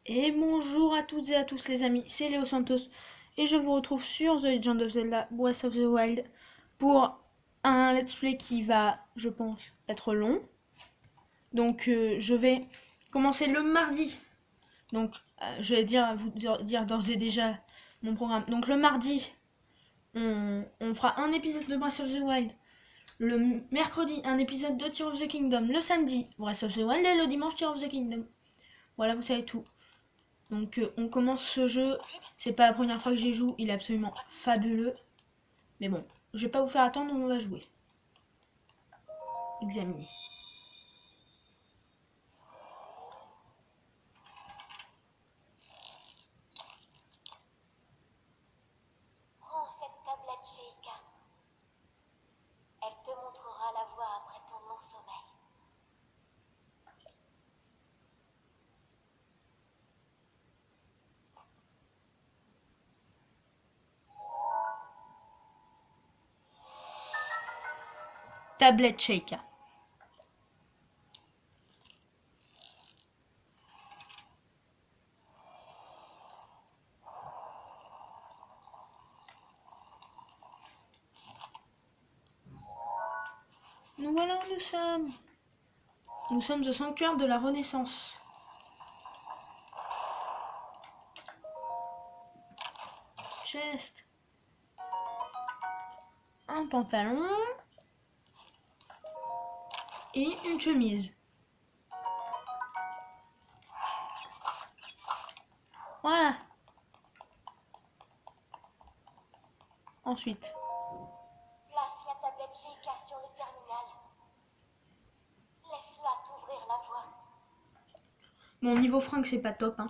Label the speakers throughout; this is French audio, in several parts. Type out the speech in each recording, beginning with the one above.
Speaker 1: Et bonjour à toutes et à tous les amis, c'est Léo Santos et je vous retrouve sur The Legend of Zelda Breath of the Wild pour un let's play qui va, je pense, être long. Donc je vais commencer le mardi. Donc je vais vous dire d'ores et déjà mon programme. Donc le mardi, on fera un épisode de Breath of the Wild. Le mercredi, un épisode de Tears of the Kingdom. Le samedi, Breath of the Wild et le dimanche, Tears of the Kingdom. Voilà, vous savez tout. Donc on commence ce jeu, c'est pas la première fois que j'y joue, il est absolument fabuleux. Mais bon, je vais pas vous faire attendre, on va jouer. Examiner.
Speaker 2: Prends cette tablette, Sheikah. Elle te montrera la voie après ton long sommeil.
Speaker 1: Tablette Sheikah. Nous voilà où nous sommes. Nous sommes au sanctuaire de la Renaissance. Chest. Un pantalon. Et une chemise. Voilà. Ensuite.
Speaker 2: Place la tablette Sheikah sur le terminal. Laisse-la t'ouvrir la voie.
Speaker 1: Mon niveau fringue c'est pas top, hein.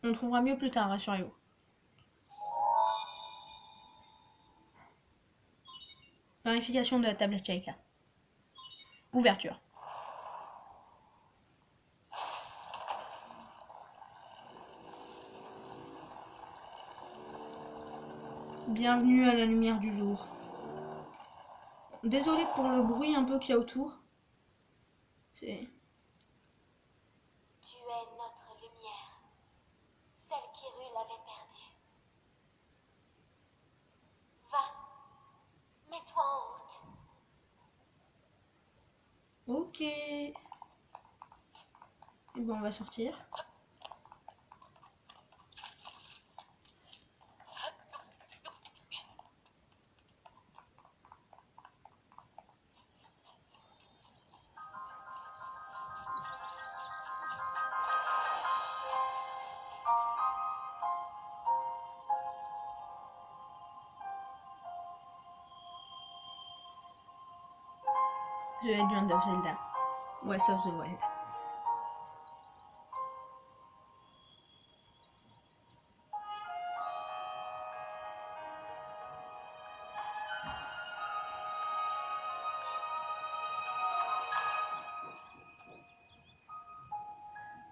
Speaker 1: On trouvera mieux plus tard, rassurez-vous. Vérification de la tablette Sheikah. Ouverture. Bienvenue à la lumière du jour. Désolé pour le bruit un peu qu'il y a autour. C'est...
Speaker 2: Tu es notre lumière. Celle qu'Hyrule avait perdue. Va. Mets-toi en route.
Speaker 1: Ok. Et bon, on va sortir. The Legend of Zelda Breath of the Wild.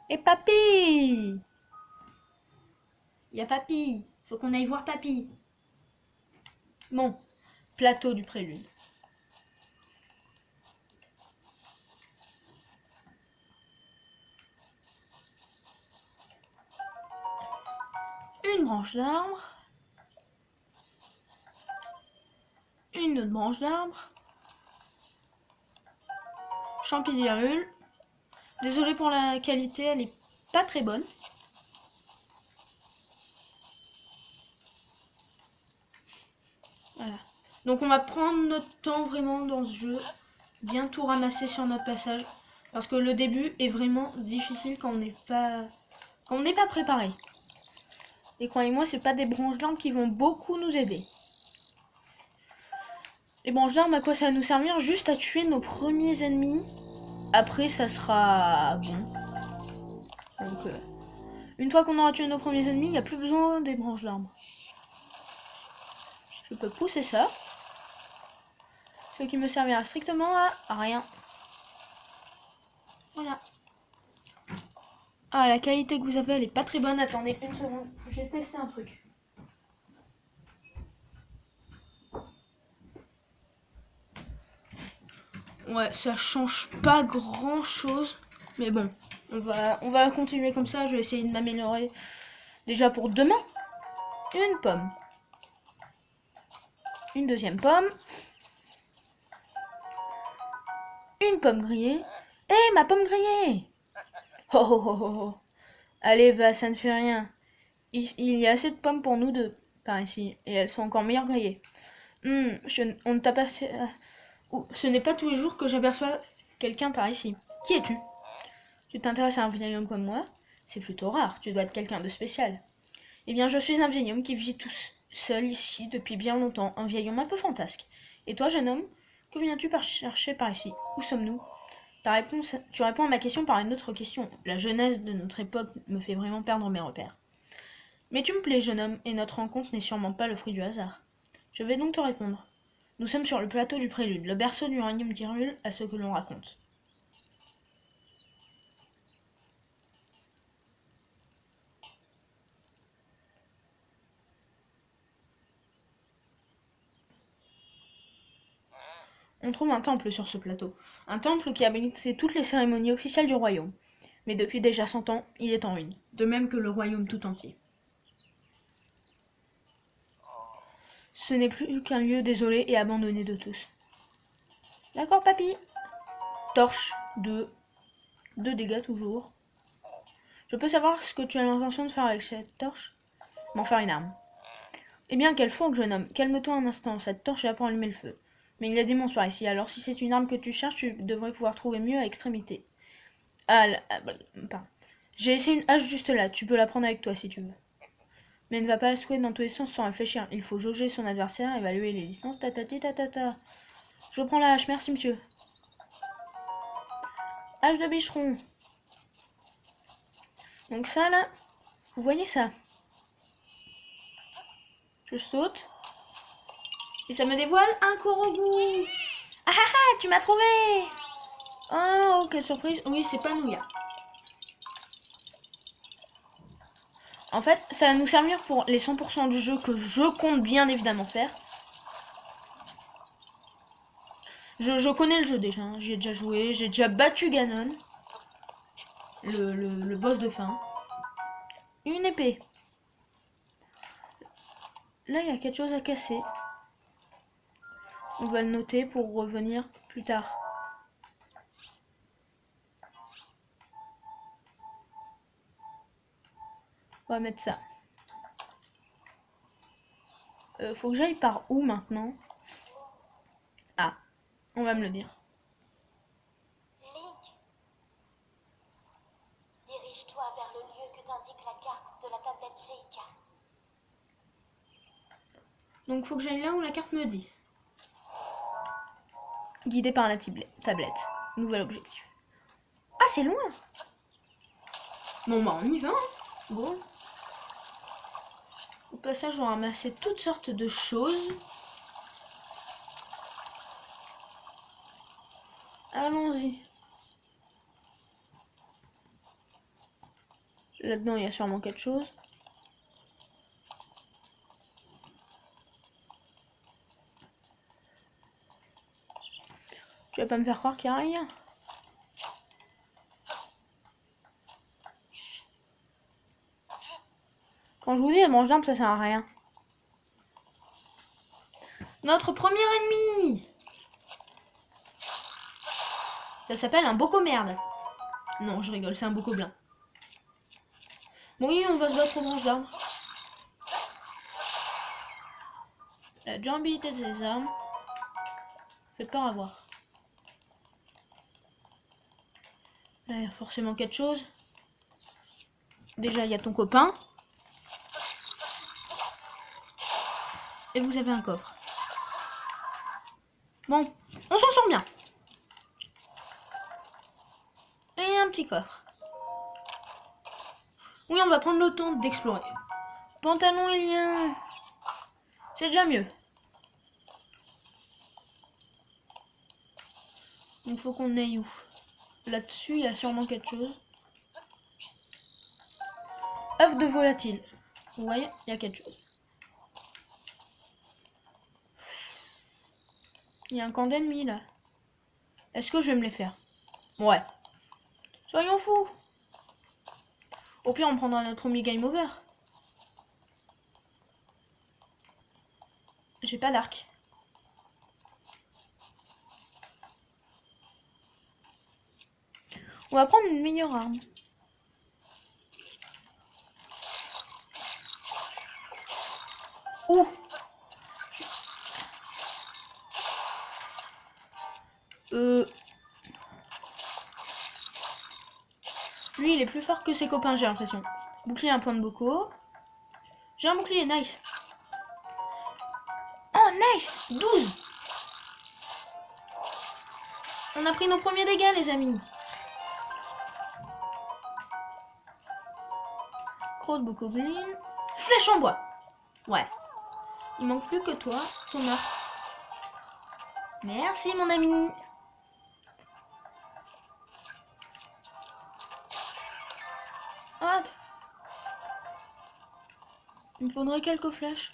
Speaker 1: Et papy! Y a papy! Faut qu'on aille voir papy. Bon, plateau du prélude. Une branche d'arbre. Une autre branche d'arbre. Champi d'Hyrule. Désolé pour la qualité, elle est pas très bonne. Voilà. Donc on va prendre notre temps vraiment dans ce jeu. Bien tout ramasser sur notre passage. Parce que le début est vraiment difficile quand on n'est pas préparé. Et croyez-moi, c'est pas des branches d'arbre qui vont beaucoup nous aider. Les branches d'arbre, à quoi ça va nous servir? Juste à tuer nos premiers ennemis. Après, ça sera bon. Donc, Une fois qu'on aura tué nos premiers ennemis, il n'y a plus besoin des branches d'arbres. Je peux pousser ça. Ce qui me servira strictement à rien. Voilà. Ah, la qualité que vous avez, elle est pas très bonne. Attendez une seconde, je vais tester un truc. Ouais, ça change pas grand chose. Mais bon, on va continuer comme ça. Je vais essayer de m'améliorer. Déjà pour demain, une pomme. Une deuxième pomme. Une pomme grillée. Hé, ma pomme grillée! Oh oh oh oh oh. Allez, va, ça ne fait rien. Il y a assez de pommes pour nous deux, par ici. Et elles sont encore meilleures grillées. On ne t'a pas... ce n'est pas tous les jours que j'aperçois quelqu'un par ici. Qui es-tu? Tu t'intéresses à un vieil homme comme moi? C'est plutôt rare, tu dois être quelqu'un de spécial. Eh bien, je suis un vieil homme qui vit tout seul ici depuis bien longtemps. Un vieil homme un peu fantasque. Et toi, jeune homme, que viens-tu chercher par ici? Où sommes-nous? Tu réponds à ma question par une autre question. La jeunesse de notre époque me fait vraiment perdre mes repères. Mais tu me plais, jeune homme, et notre rencontre n'est sûrement pas le fruit du hasard. Je vais donc te répondre. Nous sommes sur le plateau du Prélude, le berceau du royaume d'Hyrule à ce que l'on raconte. On trouve un temple sur ce plateau. Un temple qui abritait toutes les cérémonies officielles du royaume. Mais depuis déjà 100 ans, il est en ruine. De même que le royaume tout entier. Ce n'est plus qu'un lieu désolé et abandonné de tous. D'accord, papy? Torche, 2. 2 dégâts toujours. Je peux savoir ce que tu as l'intention de faire avec cette torche? M'en faire une arme. Eh bien, quelle fourgue, jeune homme. Calme-toi un instant, cette torche est là pour allumer le feu. Mais il y a des monstres par ici, alors si c'est une arme que tu cherches, tu devrais pouvoir trouver mieux à extrémité. Pardon. J'ai laissé une hache juste là, tu peux la prendre avec toi si tu veux. Mais ne va pas la secouer dans tous les sens sans réfléchir. Il faut jauger son adversaire, évaluer les distances, tatata. Je prends la hache, merci monsieur. Hache de bicheron. Donc ça là, vous voyez ça? Je saute. Et ça me dévoile un Korogu. Ah ah ah, tu m'as trouvé. Oh, quelle surprise. Oui, c'est pas Nouya. En fait, ça va nous servir pour les 100% du jeu que je compte bien évidemment faire. Je connais le jeu déjà, hein. J'y ai déjà joué, j'ai déjà battu Ganon. Le boss de fin. Une épée. Là, il y a quelque chose à casser. On va le noter pour revenir plus tard. On va mettre ça. Faut que j'aille par où maintenant? Ah, on va me le dire.
Speaker 2: Link, dirige-toi vers le lieu que t'indique la carte de la tablette Sheikah.
Speaker 1: Donc faut que j'aille là où la carte me dit. Guidé par la tablette. Nouvel objectif. Ah, c'est loin. Bon, bah on y va. Hein. Bon. Au passage, on va ramasser toutes sortes de choses. Allons-y. Là-dedans, il y a sûrement quelque chose. Tu vas pas me faire croire qu'il n'y a rien. Quand je vous dis, la branche d'arbre, ça sert à rien. Notre premier ennemi! Ça s'appelle un boco-merde. Non, je rigole, c'est un boco-blanc. Bon, oui, on va se battre aux branches d'arbre. La durabilité de ces armes fait peur à voir. Là, il y a forcément quelque chose. Déjà, il y a ton copain. Et vous avez un coffre. Bon, on s'en sort bien. Et un petit coffre. Oui, on va prendre le temps d'explorer. Pantalon et lien. C'est déjà mieux. Il faut qu'on aille où? Là-dessus, il y a sûrement quelque chose. œuf de volatile. Vous voyez, il y a quelque chose. Il y a un camp d'ennemis là. Est-ce que je vais me les faire? Ouais. Soyons fous. Au pire, on prendra notre premier game over. J'ai pas d'arc. On va prendre une meilleure arme. Ouh. Lui, il est plus fort que ses copains, j'ai l'impression. Bouclier, un point de bocaux. J'ai un bouclier, nice. Oh, nice 12. On a pris nos premiers dégâts, les amis. Croc de bokoblin. Flèche en bois. Ouais. Il manque plus que toi, ton arc. Merci, mon ami. Hop. Il me faudrait quelques flèches.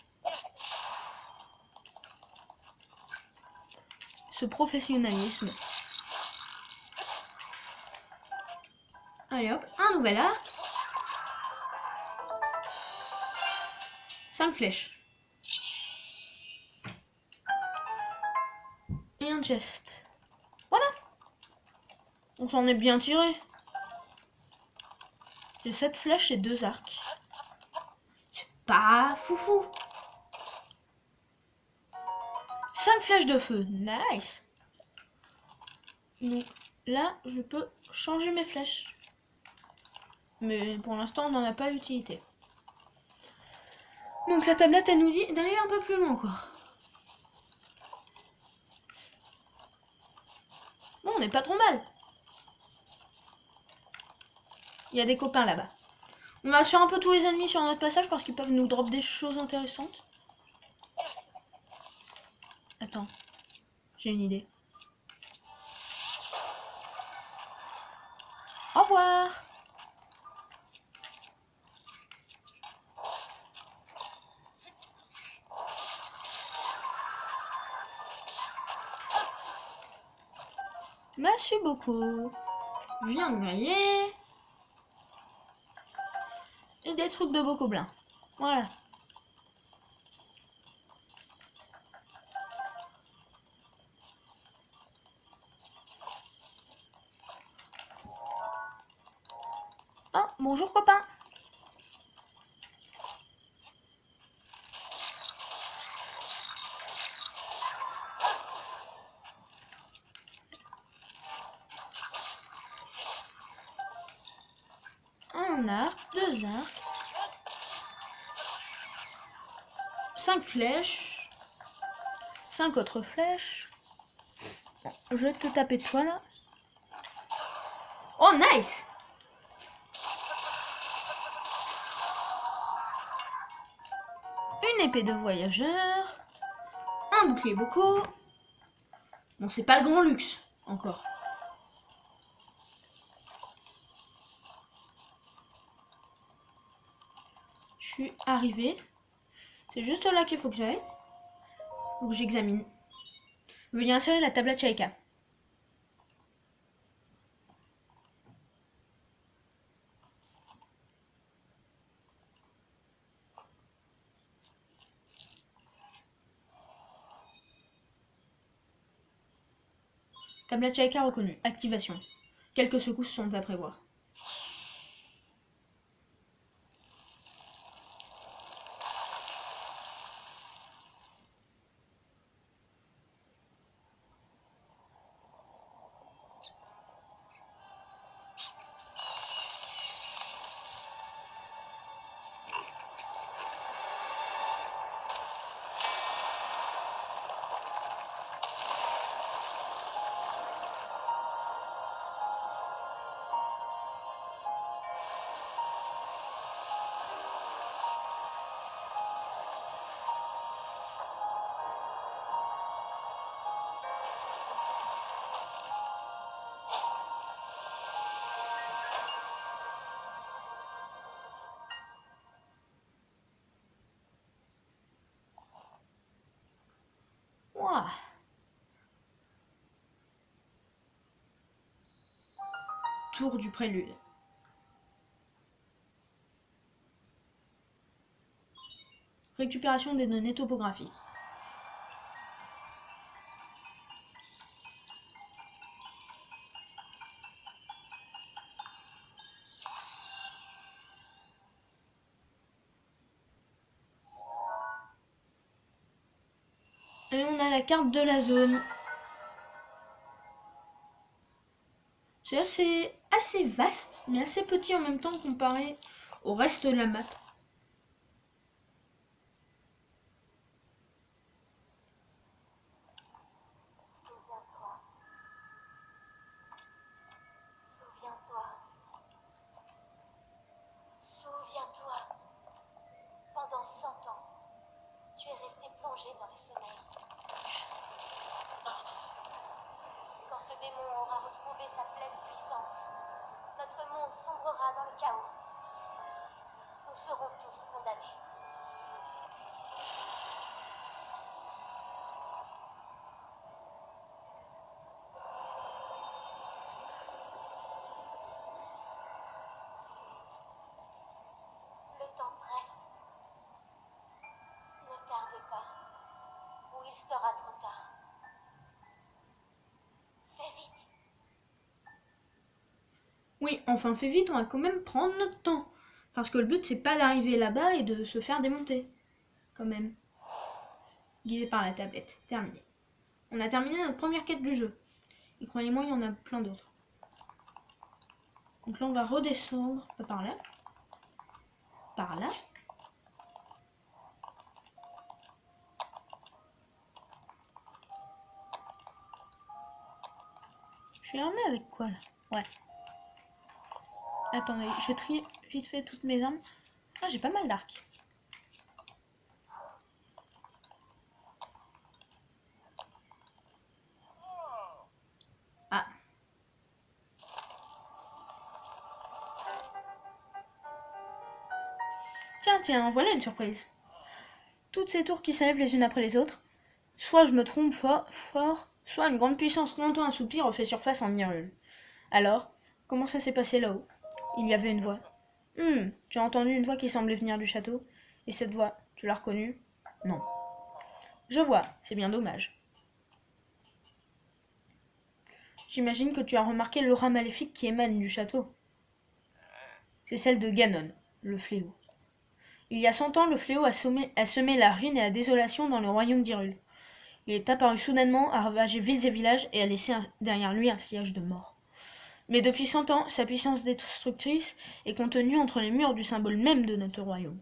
Speaker 1: Ce professionnalisme. Allez hop, un nouvel arc. 5 flèches. Et un chest. Voilà. On s'en est bien tiré. J'ai 7 flèches et 2 arcs. C'est pas foufou. 5 flèches de feu. Nice. Donc là, je peux changer mes flèches. Mais pour l'instant, on n'en a pas l'utilité. Donc la tablette, elle nous dit d'aller un peu plus loin encore. Bon, on n'est pas trop mal. Il y a des copains là-bas. On va sur un peu tous les ennemis sur notre passage parce qu'ils peuvent nous drop des choses intéressantes. Attends, j'ai une idée. Au revoir. Merci beaucoup. Viens me noyer. Et des trucs de bokoblin. Voilà. Oh, bonjour copain. Un arc, 2 arcs. 5 flèches. 5 autres flèches. Bon, je vais te taper toi là. Oh nice. Une épée de voyageur. Un bouclier bocaux. Bon, c'est pas le grand luxe encore. Je suis arrivée. C'est juste là qu'il faut que j'aille. Faut que j'examine. Veuillez insérer la tablette Shaika. Tablette Shaika reconnue. Activation. Quelques secousses sont à prévoir. tour du prélude. Récupération des données topographiques. Et on a la carte de la zone. C'est assez vaste, mais assez petit en même temps comparé au reste de la map.
Speaker 2: Souviens-toi. Pendant 100 ans, tu es resté plongé dans le sommeil. Quand ce démon aura retrouvé sa pleine puissance, notre monde sombrera dans le chaos. Nous serons tous condamnés. Le temps presse. Ne tarde pas, ou il sera trop tard. Fais vite.
Speaker 1: Oui, enfin fais vite, on va quand même prendre notre temps. Parce que le but c'est pas d'arriver là-bas et de se faire démonter. Quand même. Guidé par la tablette. Terminé. On a terminé notre première quête du jeu. Et croyez-moi, il y en a plein d'autres. Donc là on va redescendre. Pas par là. Par là. Je suis armée avec quoi là? Ouais. Attendez, je trie vite fait toutes mes armes. Ah, j'ai pas mal d'arcs. Ah. Tiens, voilà une surprise. Toutes ces tours qui s'élèvent les unes après les autres. Soit je me trompe fort, soit une grande puissance longtemps un soupir refait surface en Hyrule. Alors, comment ça s'est passé là-haut? Il y avait une voix. Tu as entendu une voix qui semblait venir du château? Et cette voix, tu l'as reconnue? Non. Je vois, c'est bien dommage. J'imagine que tu as remarqué l'aura maléfique qui émane du château. C'est celle de Ganon, le fléau. Il y a 100 ans, le fléau a semé la ruine et la désolation dans le royaume d'Hyrule. Il est apparu soudainement, a ravagé villes et villages et a laissé derrière lui un sillage de mort. Mais depuis 100 ans, sa puissance destructrice est contenue entre les murs du symbole même de notre royaume.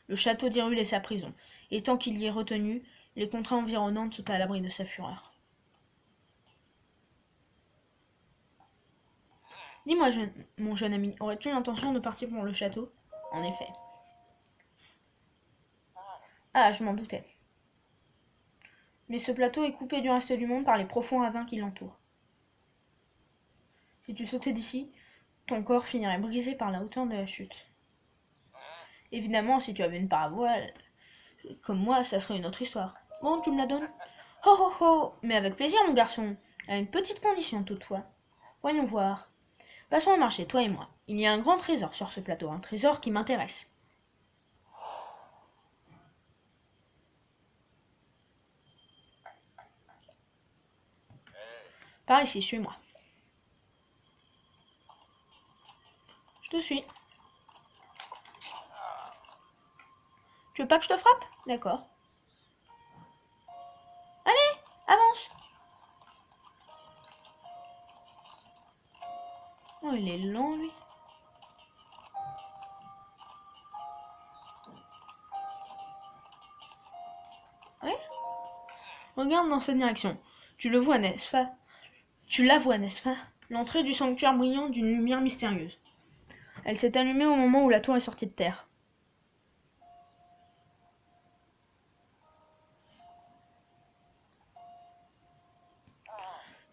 Speaker 1: Le château d'Hyrule est sa prison, et tant qu'il y est retenu, les contrées environnantes sont à l'abri de sa fureur. Dis-moi, mon jeune ami, aurais-tu l'intention de partir pour le château? En effet. Ah, je m'en doutais. Mais ce plateau est coupé du reste du monde par les profonds ravins qui l'entourent. Si tu sautais d'ici, ton corps finirait brisé par la hauteur de la chute. Évidemment, si tu avais une paravoile, comme moi, ça serait une autre histoire. Bon, tu me la donnes? Ho ho ho! Mais avec plaisir, mon garçon. À une petite condition, toutefois. Voyons voir. Passons au marché, toi et moi. Il y a un grand trésor sur ce plateau, un trésor qui m'intéresse. Par ici, suis-moi. Je te suis. Tu veux pas que je te frappe? D'accord. Allez, avance. Oh, il est lent, lui. Oui. Regarde dans cette direction. Tu le vois, n'est-ce pas? Tu la vois, n'est-ce pas? L'entrée du sanctuaire brillant d'une lumière mystérieuse. Elle s'est allumée au moment où la tour est sortie de terre.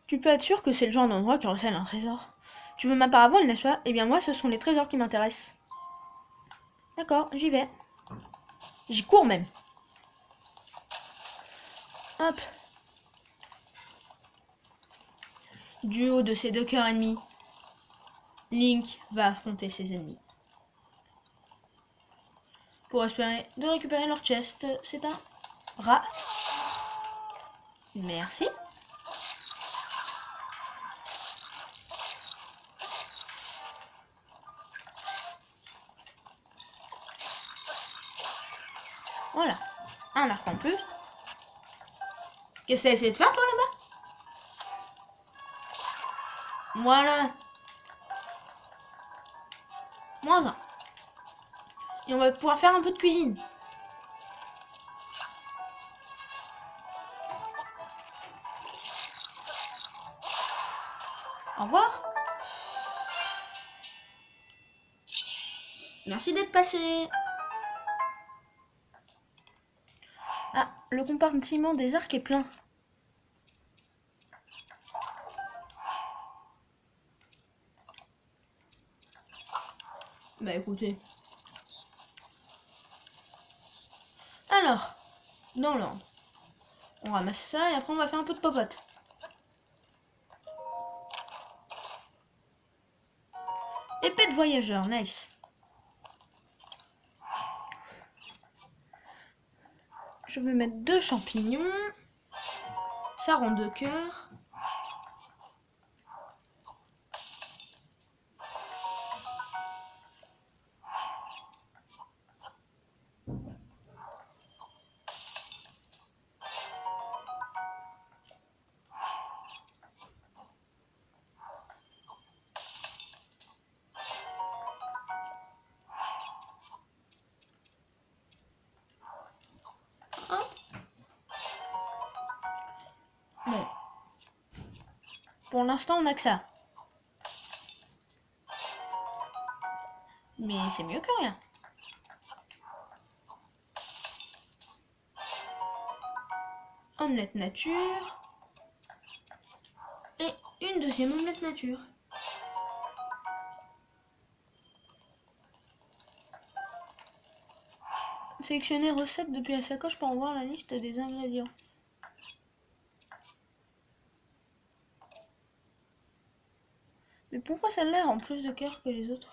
Speaker 1: Tu peux être sûr que c'est le genre d'endroit qui recèle un trésor. Tu veux ma parabole, n'est-ce pas? Eh bien moi, ce sont les trésors qui m'intéressent. D'accord, j'y vais. J'y cours même. Hop. Du haut de ces 2 cœurs ennemis, Link va affronter ses ennemis. Pour espérer de récupérer leur chest, c'est un rat. Merci. Voilà, un arc en plus. Qu'est-ce que t'as essayé de faire toi là-bas? Voilà. Moins un. Et on va pouvoir faire un peu de cuisine. Au revoir. Merci d'être passé. Ah, le compartiment des arcs est plein. Bah écoutez. Alors, dans l'ordre. On ramasse ça et après on va faire un peu de popote. Épée de voyageur, nice. Je vais mettre 2 champignons. Ça rend 2 cœurs. Bon. Pour l'instant, on a que ça. Mais c'est mieux que rien. Omelette nature. Et une deuxième omelette nature. Sélectionner recette depuis la sacoche pour voir la liste des ingrédients. Mais pourquoi celle-là rend plus de cœur que les autres?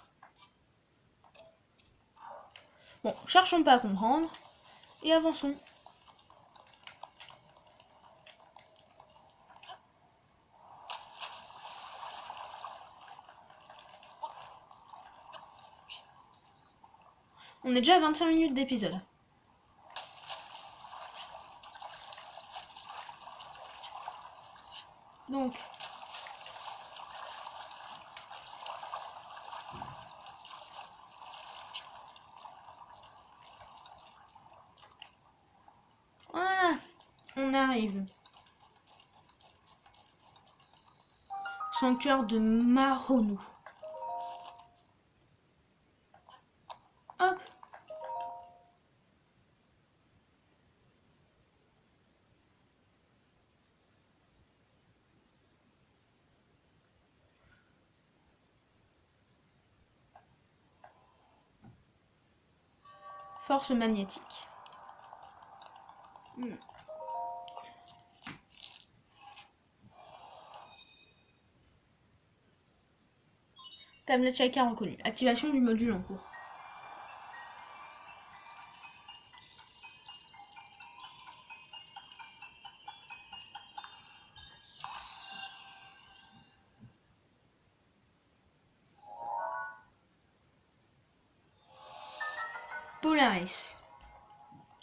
Speaker 1: Bon, cherchons pas à comprendre. Et avançons. On est déjà à 25 minutes d'épisode. Donc, voilà, on arrive. Sanctuaire de Mahonu. Hop. Force magnétique. Tablette chacun reconnue. Activation du module en cours. Polaris.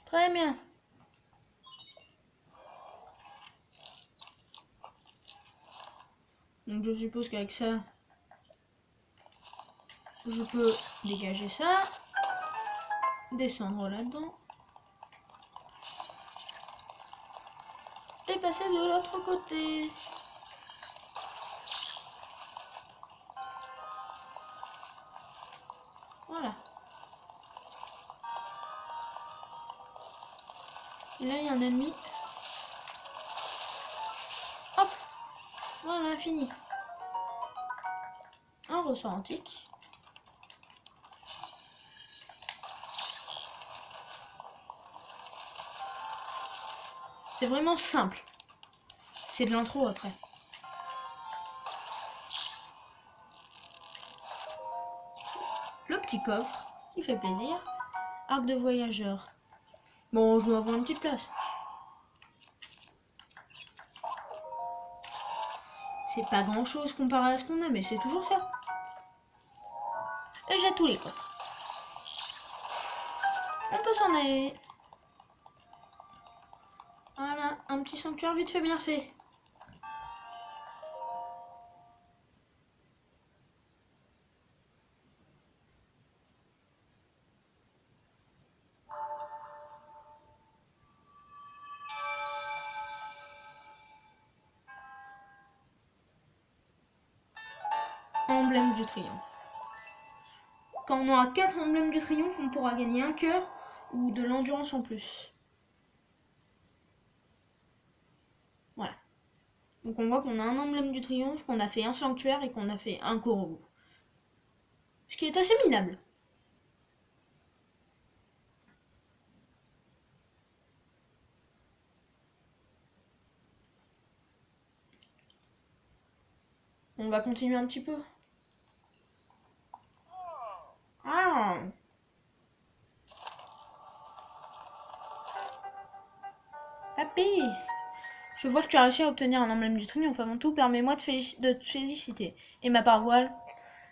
Speaker 1: Très bien. Donc je suppose qu'avec ça, je peux dégager ça, descendre là-dedans et passer de l'autre côté. Voilà. Et là, il y a un ennemi. Hop. Voilà, fini. Un ressort antique. C'est vraiment simple. C'est de l'intro après. petit coffre qui fait plaisir. Arc de voyageur. Bon, je dois avoir une petite place. C'est pas grand chose comparé à ce qu'on a, mais c'est toujours ça. Et j'ai tous les coffres. On peut s'en aller. Voilà, un petit sanctuaire vite fait, bien fait. Emblème du triomphe. Quand on aura 4 emblèmes du triomphe, on pourra gagner un cœur ou de l'endurance en plus. Voilà. Donc on voit qu'on a un emblème du triomphe, qu'on a fait un sanctuaire et qu'on a fait un Korogu. Ce qui est assez minable. On va continuer un petit peu. Ah! Papy! Je vois que tu as réussi à obtenir un emblème du triomphe. Avant tout, permets-moi de te féliciter. Et ma parvoile?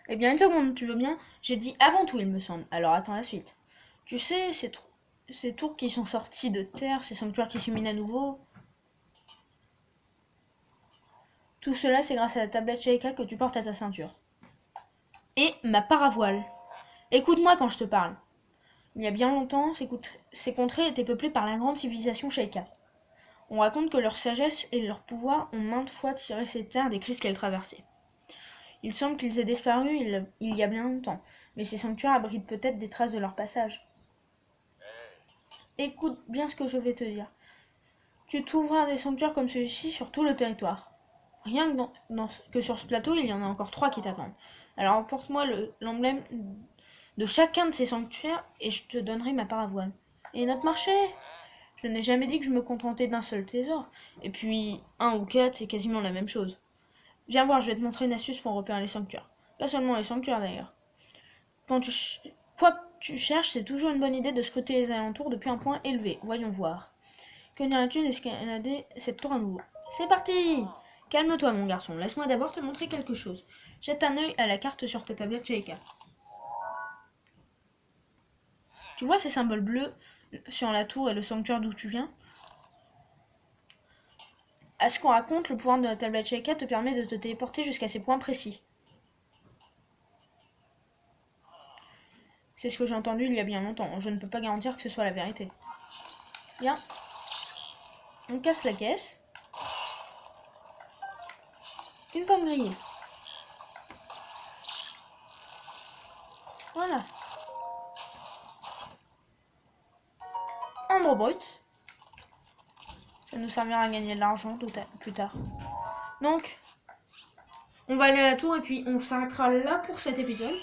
Speaker 1: Eh bien, une seconde, tu veux bien? J'ai dit avant tout, il me semble. Alors attends la suite. Tu sais, ces tours qui sont sortis de terre, ces sanctuaires qui s'illuminent à nouveau, tout cela, c'est grâce à la tablette Sheikah que tu portes à ta ceinture. Et ma paravoile. Écoute-moi quand je te parle. Il y a bien longtemps, ces contrées étaient peuplées par la grande civilisation Sheikah. On raconte que leur sagesse et leur pouvoir ont maintes fois tiré ces terres des crises qu'elles traversaient. Il semble qu'ils aient disparu il y a bien longtemps, mais ces sanctuaires abritent peut-être des traces de leur passage. Écoute bien ce que je vais te dire. Tu trouveras des sanctuaires comme celui-ci sur tout le territoire. Rien que sur ce plateau, il y en a encore 3 qui t'attendent. Alors apporte-moi l'emblème de chacun de ces sanctuaires et je te donnerai ma paravoile. Et notre marché? Je n'ai jamais dit que je me contentais d'un seul trésor. Et puis, 1 ou 4, c'est quasiment la même chose. Viens voir, je vais te montrer une astuce pour repérer les sanctuaires. Pas seulement les sanctuaires d'ailleurs. Quoi que tu cherches, c'est toujours une bonne idée de scruter les alentours depuis un point élevé. Voyons voir. Que dirais-tu d'escalader cette tour à nouveau? C'est parti! Calme-toi, mon garçon. Laisse-moi d'abord te montrer quelque chose. Jette un œil à la carte sur ta tablette Sheikah. Tu vois ces symboles bleus sur la tour et le sanctuaire d'où tu viens? À ce qu'on raconte, le pouvoir de la tablette Sheikah te permet de te téléporter jusqu'à ces points précis. C'est ce que j'ai entendu il y a bien longtemps. Je ne peux pas garantir que ce soit la vérité. Bien. On casse la caisse. Une pomme grillée. Voilà. Ambre brut. Ça nous servira à gagner de l'argent plus tard. Donc, on va aller à la tour et puis on s'arrêtera là pour cet épisode.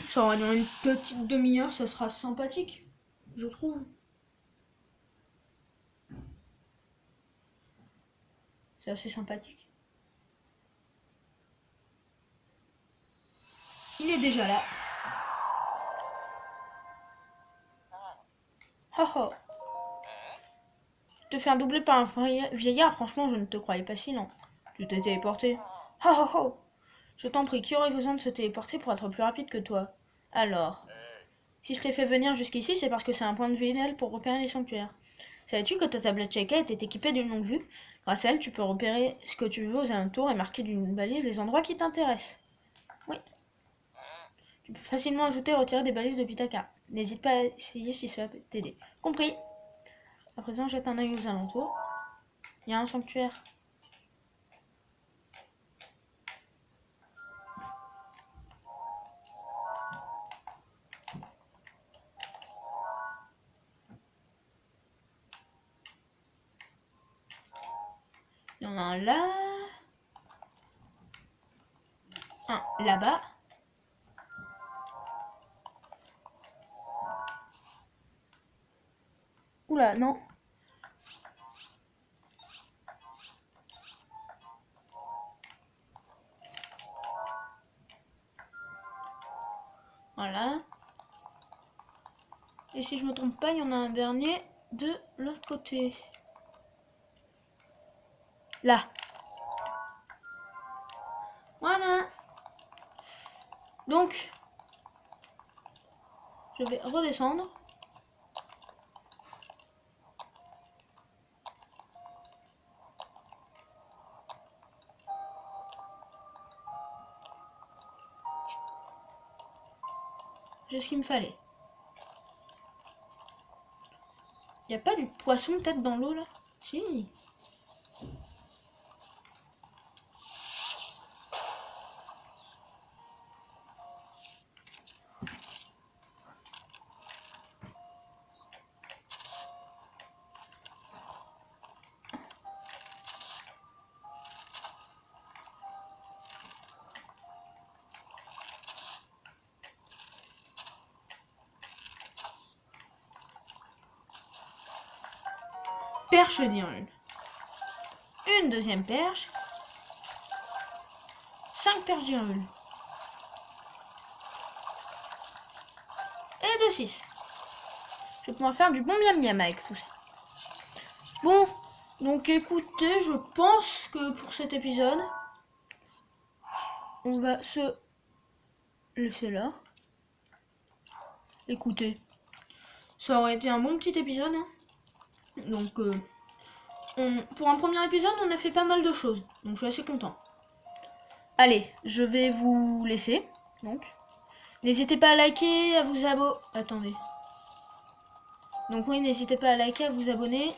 Speaker 1: Ça aura duré une petite demi-heure, ça sera sympathique, je trouve. C'est assez sympathique. Il est déjà là. Oh oh. Te faire doubler par un vieillard, franchement, je ne te croyais pas si lent. Tu t'es téléporté. Oh oh oh. Je t'en prie, qui aurait besoin de se téléporter pour être plus rapide que toi? Alors, si je t'ai fait venir jusqu'ici, c'est parce que c'est un point de vue idéal pour repérer les sanctuaires. Savais-tu que ta tablette Sheikah était équipée d'une longue vue? Grâce à elle, tu peux repérer ce que tu veux aux alentours et marquer d'une balise les endroits qui t'intéressent. Oui. Tu peux facilement ajouter et retirer des balises depuis ta carte. N'hésite pas à essayer si ça peut t'aider. Compris. À présent, jette un œil aux alentours. Il y a un sanctuaire. Il y en a un là. Un là-bas. Oula, non. Et si je me trompe pas, il y en a un dernier de l'autre côté. Là. Voilà. Donc, je vais redescendre. J'ai ce qu'il me fallait. Y a pas du poisson peut-être dans l'eau là? Si. Perche d'Hyrule. Une deuxième perche. 5 perches d'Hyrule. Et de 6. Je vais pouvoir faire du bon miam miam avec tout ça. Bon, donc écoutez, je pense que pour cet épisode, on va se laisser là. Écoutez, ça aurait été un bon petit épisode. Hein. Donc, pour un premier épisode, on a fait pas mal de choses. Donc, je suis assez content. Allez, je vais vous laisser. Donc, n'hésitez pas à liker, à vous abonner. Attendez. Donc oui, n'hésitez pas à liker, à vous abonner.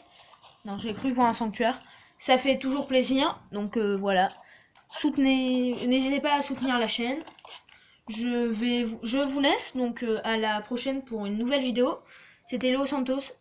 Speaker 1: Non, j'ai cru voir un sanctuaire. Ça fait toujours plaisir. Donc voilà. Soutenez, n'hésitez pas à soutenir la chaîne. Je vous laisse. Donc à la prochaine pour une nouvelle vidéo. C'était Léo Santos.